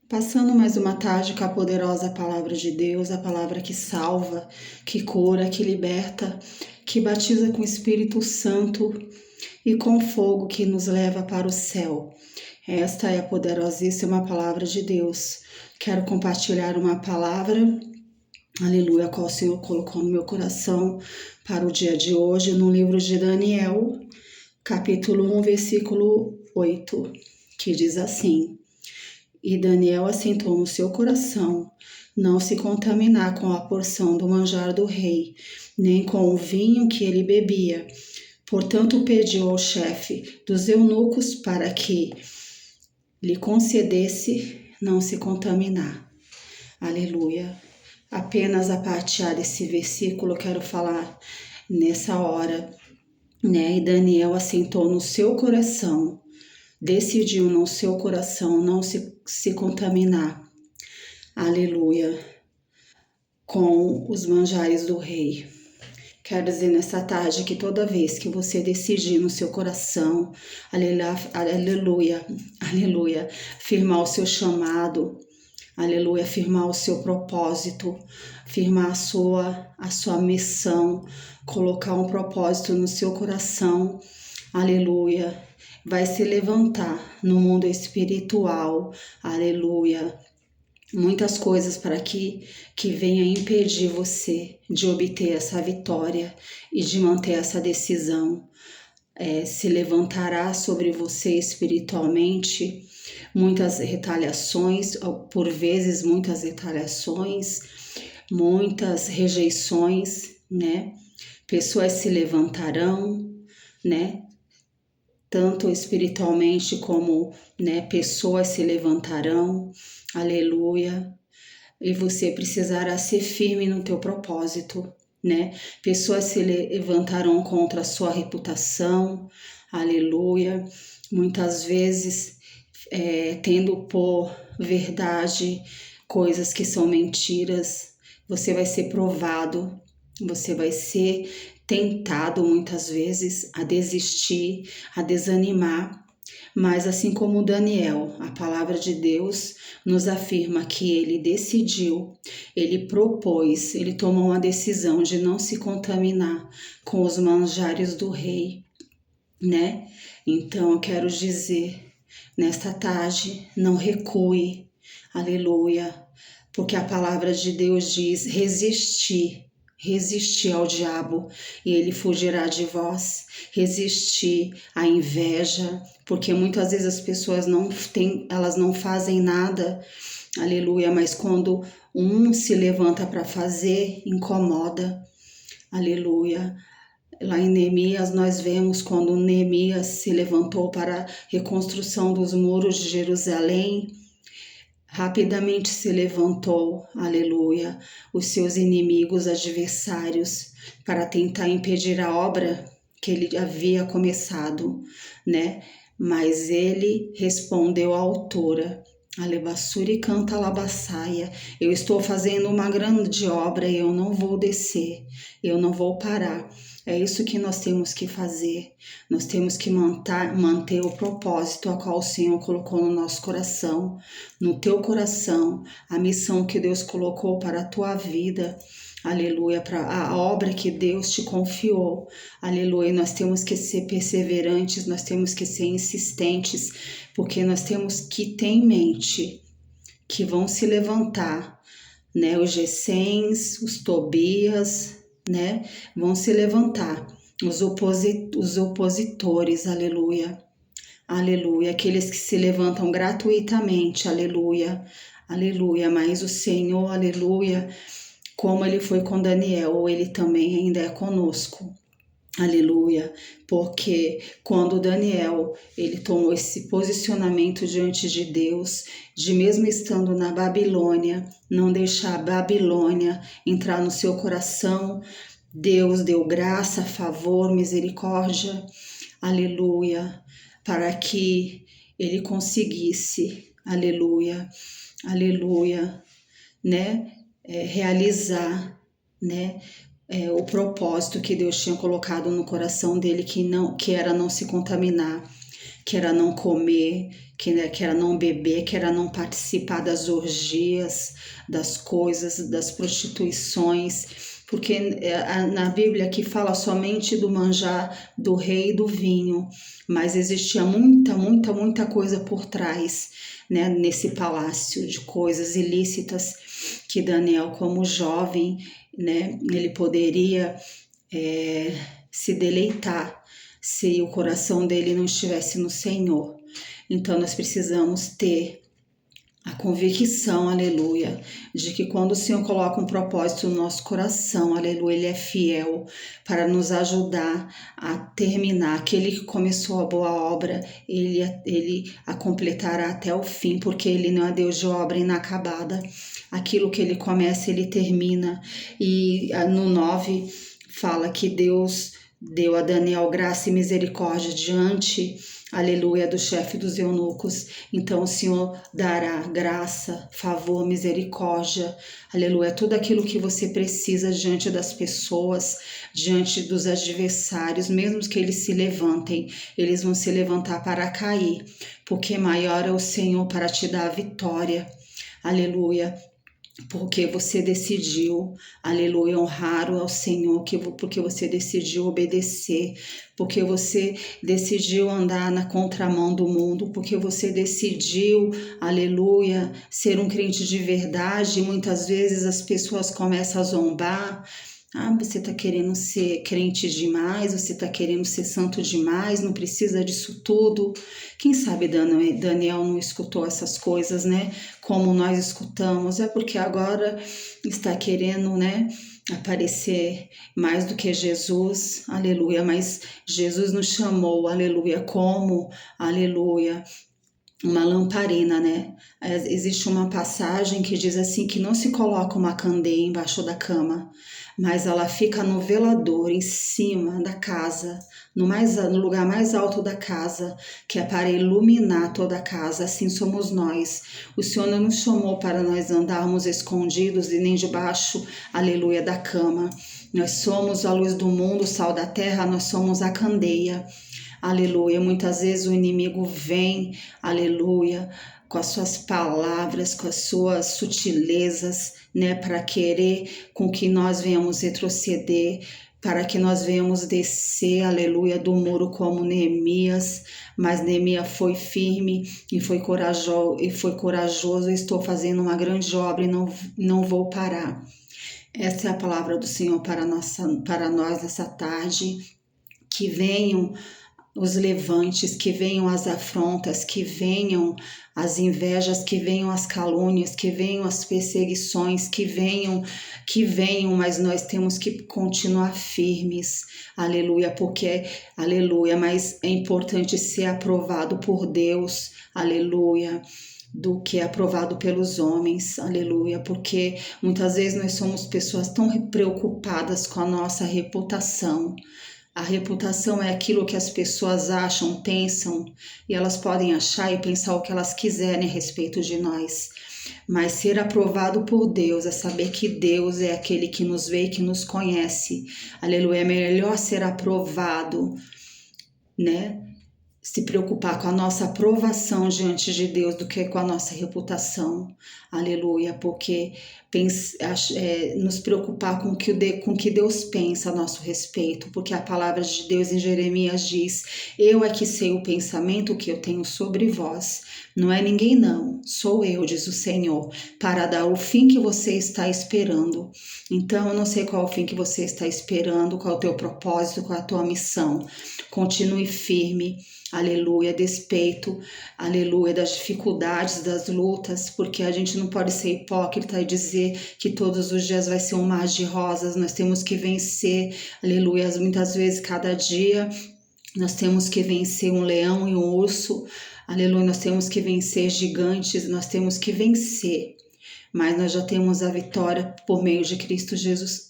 Passando mais uma tarde com a poderosa palavra de Deus, a palavra que salva, que cura, que liberta, que batiza com o Espírito Santo e com fogo que nos leva para o céu. Esta é a poderosíssima palavra de Deus. Quero compartilhar uma palavra, aleluia, qual o Senhor colocou no meu coração para o dia de hoje, no livro de Daniel, capítulo 1, versículo 8, que diz assim: E Daniel assentou no seu coração não se contaminar com a porção do manjar do rei, nem com o vinho que ele bebia. Portanto, pediu ao chefe dos eunucos para que lhe concedesse não se contaminar. Aleluia. Apenas a partir desse versículo eu quero falar nessa hora, né? E Daniel assentou no seu coração, decidiu no seu coração não se contaminar, aleluia, com os manjares do rei. Quero dizer nessa tarde que toda vez que você decidir no seu coração, aleluia, aleluia, firmar o seu chamado, aleluia, firmar o seu propósito, firmar a sua missão, colocar um propósito no seu coração, aleluia, vai se levantar no mundo espiritual, aleluia, muitas coisas para que venha impedir você de obter essa vitória e de manter essa decisão. Se levantará sobre você espiritualmente muitas retaliações, por vezes muitas retaliações, muitas rejeições, né? Pessoas se levantarão, né? Tanto espiritualmente como, né, pessoas se levantarão, aleluia, e você precisará ser firme no teu propósito, né? Pessoas se levantarão contra a sua reputação, aleluia, muitas vezes tendo por verdade coisas que são mentiras. Você vai ser provado, você vai ser tentado muitas vezes a desistir, a desanimar, mas assim como Daniel, a palavra de Deus nos afirma que ele decidiu, ele propôs, ele tomou uma decisão de não se contaminar com os manjares do rei, né? Então eu quero dizer, nesta tarde, não recue, aleluia, porque a palavra de Deus diz: resistir ao diabo e ele fugirá de vós. Resistir à inveja, porque muitas vezes as pessoas elas não fazem nada, aleluia, mas quando um se levanta para fazer, incomoda, aleluia. Lá em Neemias nós vemos quando Neemias se levantou para a reconstrução dos muros de Jerusalém, rapidamente se levantou, aleluia, os seus inimigos, adversários, para tentar impedir a obra que ele havia começado, né? Mas ele respondeu à autora: Alebassuri canta labaçaia, eu estou fazendo uma grande obra e eu não vou descer, eu não vou parar. É isso que nós temos que fazer. Nós temos que manter o propósito a qual o Senhor colocou no nosso coração, no teu coração, a missão que Deus colocou para a tua vida, aleluia, para a obra que Deus te confiou, aleluia. Nós temos que ser perseverantes, nós temos que ser insistentes, porque nós temos que ter em mente que vão se levantar, né, os Gessens, os Tobias, né, vão se levantar, os opositores, aleluia, aleluia, aqueles que se levantam gratuitamente, aleluia, aleluia, mas o Senhor, aleluia, como ele foi com Daniel, ele também ainda é conosco, aleluia, porque quando Daniel, ele tomou esse posicionamento diante de Deus, de mesmo estando na Babilônia, não deixar a Babilônia entrar no seu coração, Deus deu graça, favor, misericórdia, aleluia, para que ele conseguisse, aleluia, aleluia, né, realizar, né, o propósito que Deus tinha colocado no coração dele, que era não se contaminar, que era não comer, que era não beber, que era não participar das orgias, das coisas, das prostituições, porque na Bíblia aqui fala somente do manjar do rei e do vinho, mas existia muita coisa por trás, né, nesse palácio de coisas ilícitas que Daniel, como jovem, né, ele poderia se deleitar se o coração dele não estivesse no Senhor. Então nós precisamos ter a convicção, aleluia, de que quando o Senhor coloca um propósito no nosso coração, aleluia, Ele é fiel para nos ajudar a terminar. Aquele que começou a boa obra, Ele a completará até o fim, porque Ele não é Deus de obra inacabada. Aquilo que Ele começa, Ele termina. E no 9 fala que Deus deu a Daniel graça e misericórdia diante, aleluia, do chefe dos eunucos. Então o Senhor dará graça, favor, misericórdia, aleluia, tudo aquilo que você precisa diante das pessoas, diante dos adversários, mesmo que eles se levantem, eles vão se levantar para cair, porque maior é o Senhor para te dar a vitória, aleluia. Porque você decidiu, aleluia, honrar ao Senhor, porque você decidiu obedecer, porque você decidiu andar na contramão do mundo, porque você decidiu, aleluia, ser um crente de verdade. E muitas vezes as pessoas começam a zombar. Você está querendo ser crente demais, você está querendo ser santo demais, não precisa disso tudo. Quem sabe Daniel não escutou essas coisas, né? Como nós escutamos, é porque agora está querendo, né, aparecer mais do que Jesus, aleluia, mas Jesus nos chamou, aleluia, como, aleluia, uma lamparina, né? Existe uma passagem que diz assim que não se coloca uma candeia embaixo da cama, mas ela fica no velador, em cima da casa, no lugar mais alto da casa, que é para iluminar toda a casa. Assim somos nós. O Senhor não nos chamou para nós andarmos escondidos e nem debaixo, aleluia, da cama. Nós somos a luz do mundo, o sal da terra, nós somos a candeia. Aleluia. Muitas vezes o inimigo vem, aleluia, com as suas palavras, com as suas sutilezas, né, para querer com que nós venhamos retroceder, para que nós venhamos descer, aleluia, do muro como Neemias. Mas Neemias foi firme e foi corajoso. Estou fazendo uma grande obra e não vou parar. Essa é a palavra do Senhor para nós nessa tarde. Que venham os levantes, que venham as afrontas, que venham as invejas, que venham as calúnias, que venham as perseguições, que venham, mas nós temos que continuar firmes, aleluia, porque, aleluia, mas é importante ser aprovado por Deus, aleluia, do que é aprovado pelos homens, aleluia, porque muitas vezes nós somos pessoas tão preocupadas com a nossa reputação. A reputação é aquilo que as pessoas acham, pensam, e elas podem achar e pensar o que elas quiserem a respeito de nós. Mas ser aprovado por Deus é saber que Deus é aquele que nos vê e que nos conhece. Aleluia, é melhor ser aprovado, né? Se preocupar com a nossa aprovação diante de Deus do que com a nossa reputação, aleluia, porque nos preocupar com o que Deus pensa a nosso respeito, porque a palavra de Deus em Jeremias diz: eu é que sei o pensamento que eu tenho sobre vós, não é ninguém não, sou eu, diz o Senhor, para dar o fim que você está esperando. Então eu não sei qual é o fim que você está esperando, qual é o teu propósito, qual é a tua missão. Continue firme, aleluia, despeito, aleluia, das dificuldades, das lutas, porque a gente não pode ser hipócrita e dizer que todos os dias vai ser um mar de rosas. Nós temos que vencer, aleluia, muitas vezes cada dia nós temos que vencer um leão e um urso, aleluia, nós temos que vencer gigantes, nós temos que vencer, mas nós já temos a vitória por meio de Cristo Jesus,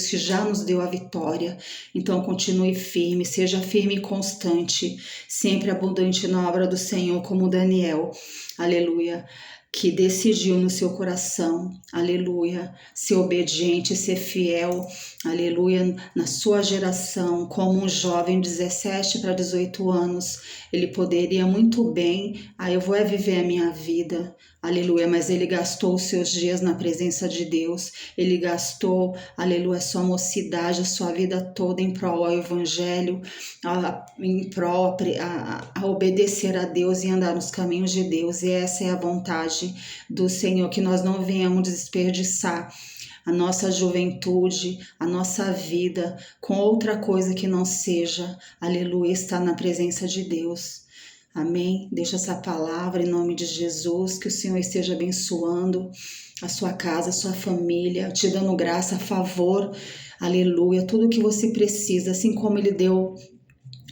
que já nos deu a vitória. Então continue firme, seja firme e constante, sempre abundante na obra do Senhor, como Daniel, aleluia. que decidiu no seu coração, aleluia, ser obediente, ser fiel, aleluia, na sua geração, como um jovem de 17 para 18 anos, ele poderia muito bem, eu vou viver a minha vida, aleluia, mas ele gastou os seus dias na presença de Deus, ele gastou, aleluia, a sua mocidade, a sua vida toda em prol ao evangelho, em prol a obedecer a Deus e andar nos caminhos de Deus, e essa é a vontade do Senhor, que nós não venhamos desperdiçar a nossa juventude, a nossa vida com outra coisa que não seja, aleluia, estar na presença de Deus. Amém? Deixa essa palavra em nome de Jesus, que o Senhor esteja abençoando a sua casa, a sua família, te dando graça, favor, aleluia, tudo que você precisa, assim como Ele deu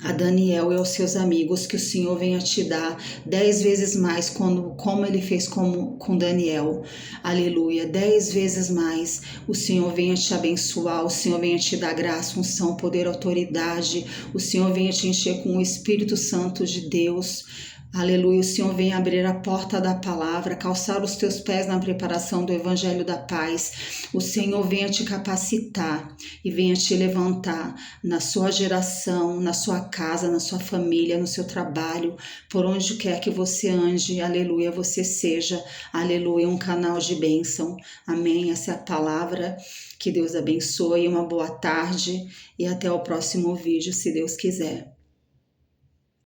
a Daniel e aos seus amigos, que o Senhor venha te dar 10 vezes mais, como Ele fez com Daniel, aleluia, 10 vezes mais, o Senhor venha te abençoar, o Senhor venha te dar graça, unção, poder, autoridade, o Senhor venha te encher com o Espírito Santo de Deus, aleluia, o Senhor vem abrir a porta da palavra, calçar os teus pés na preparação do evangelho da paz. O Senhor venha te capacitar e venha te levantar na sua geração, na sua casa, na sua família, no seu trabalho, por onde quer que você ande, aleluia, você seja, aleluia, um canal de bênção. Amém? Essa é a palavra. Que Deus abençoe, uma boa tarde e até o próximo vídeo, se Deus quiser.